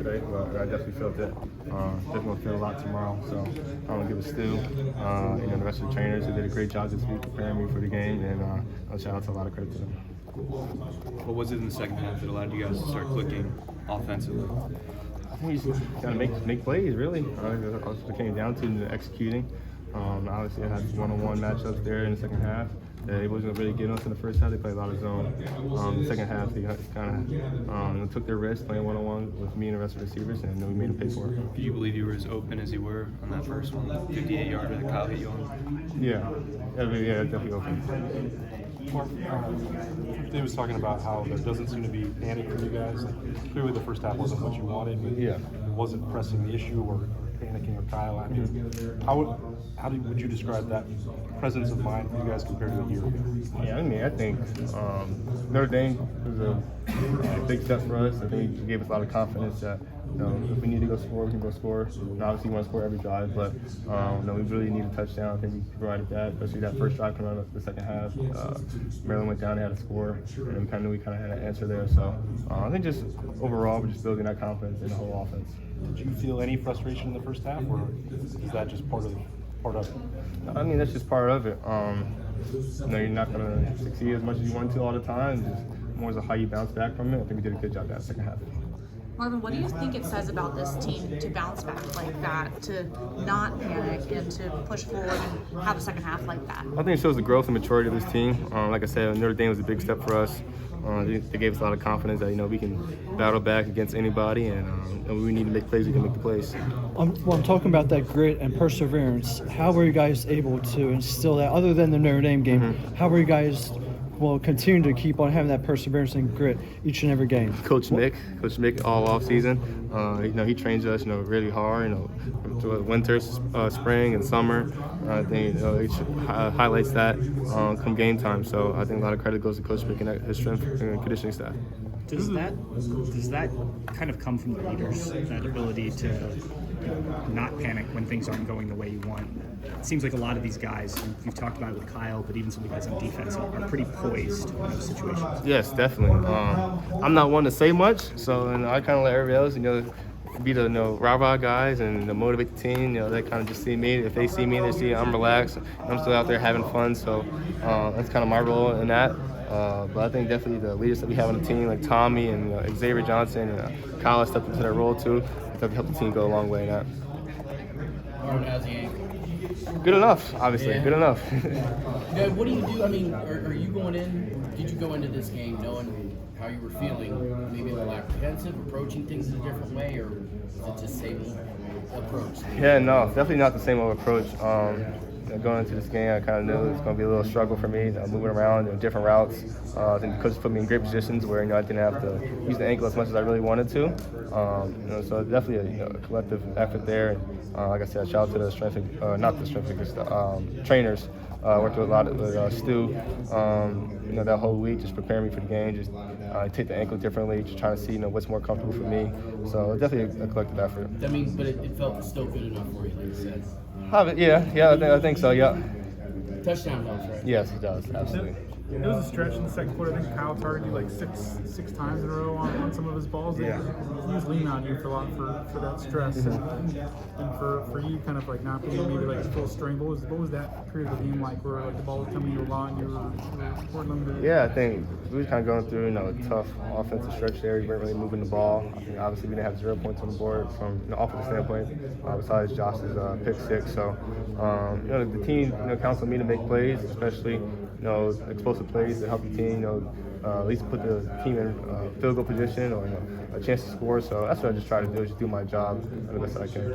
today, but I definitely felt it. Definitely gonna feel a lot tomorrow. So I'm gonna give it Stu, the rest of the trainers who did a great job this week preparing me for the game, and I'll shout out to a lot of credit to them. What was it in the second half that allowed you guys to start clicking offensively? I think we just gotta make plays, really. It came down to executing. Obviously, I had one-on-one matchups there in the second half. They wasn't really getting us in the first half. They played a lot of zone. The second half, they kind of took their risk playing one-on-one with me and the rest of the receivers, and then we made them pay for it. Do you believe you were as open as you were on that first one, 58-yarder that Kyle hit you on? Yeah, definitely open. They was talking about how there doesn't seem to be panic for you guys. Clearly, the first half wasn't what you wanted. But yeah, it wasn't pressing the issue or panicking or Kyle. I mean, would you describe that presence of mind for you guys compared to a year ago? Yeah, I mean, I think Notre Dame was a big step for us. I think it gave us a lot of confidence that if we need to go score, we can go score. And obviously, we want to score every drive, but we really need a touchdown. I think we provided that, especially that first drive coming out of the second half. Maryland went down, they had a score, and we kind of had an answer there. So I think just overall, we're just building that confidence in the whole offense. Did you feel any frustration in the first half, or is that just part of it? I mean, that's just part of it. You're not going to succeed as much as you want to all the time. Just more so how you bounce back from it. I think we did a good job that second half. Marvin, what do you think it says about this team to bounce back like that, to not panic and to push forward and have a second half like that? I think it shows the growth and maturity of this team. Like I said, Notre Dame was a big step for us. They gave us a lot of confidence that we can battle back against anybody, and we need to make plays. We can make the plays. I'm talking about that grit and perseverance. How were you guys able to instill that, other than the Notre Dame game? Mm-hmm. How were you guys continue to keep on having that perseverance and grit each and every game? Coach Mick, all off season. He trains us, really hard. Through winter, spring, and summer. I think he highlights that come game time. So I think a lot of credit goes to Coach Mick and his strength and conditioning staff. Does that kind of come from the leaders, that ability to not panic when things aren't going the way you want? It seems like a lot of these guys, you've talked about it with Kyle, but even some of the guys on defense are pretty poised in those situations. Yes, definitely. I'm not one to say much, so I kind of let everybody else, be the rah-rah guys and motivate the team. They kind of just see me. If they see me, they see I'm relaxed. I'm still out there having fun, so that's kind of my role in that. But I think definitely the leaders that we have on the team, like Tommy and Xavier Johnson and Kyle, stepped into their role too. To help the team go a long way in that. How's the ankle? Good enough, obviously. Yeah. Good enough. What do you do? I mean, are you going in? Did you go into this game knowing how you were feeling? Maybe a little apprehensive, approaching things in a different way, or is it just same approach? Yeah, no, definitely not the same approach. Going into this game, I kind of knew it was going to be a little struggle for me, moving around, different routes. I think the coach put me in great positions where I didn't have to use the ankle as much as I really wanted to. So definitely a collective effort there. And like I said, shout out to the trainers. Worked with a lot with Stu. That whole week, just preparing me for the game. Just take the ankle differently, just trying to see what's more comfortable for me. So definitely a collective effort. I mean, but it felt still good enough for you, like you said. I think so. Yeah. Touchdown helps, right? Yes, it does. Absolutely. It was a stretch in the second quarter. I think Kyle targeted you like six times in a row on some of his balls. Yeah. He was leaning on you for a lot for that stress. Mm-hmm. And for you kind of like not being maybe like full strength. What was that period of the game like where like the ball was coming to you a lot and you were limited? Yeah, I think we were kind of going through a tough offensive stretch there. We weren't really moving the ball. I think obviously we didn't have 0 points on the board from an offensive standpoint, besides Josh's pick six. So the team counts on me to make plays, especially explosive plays to help the team, at least put the team in field goal position or a chance to score. So that's what I just try to do, is just do my job the best I can.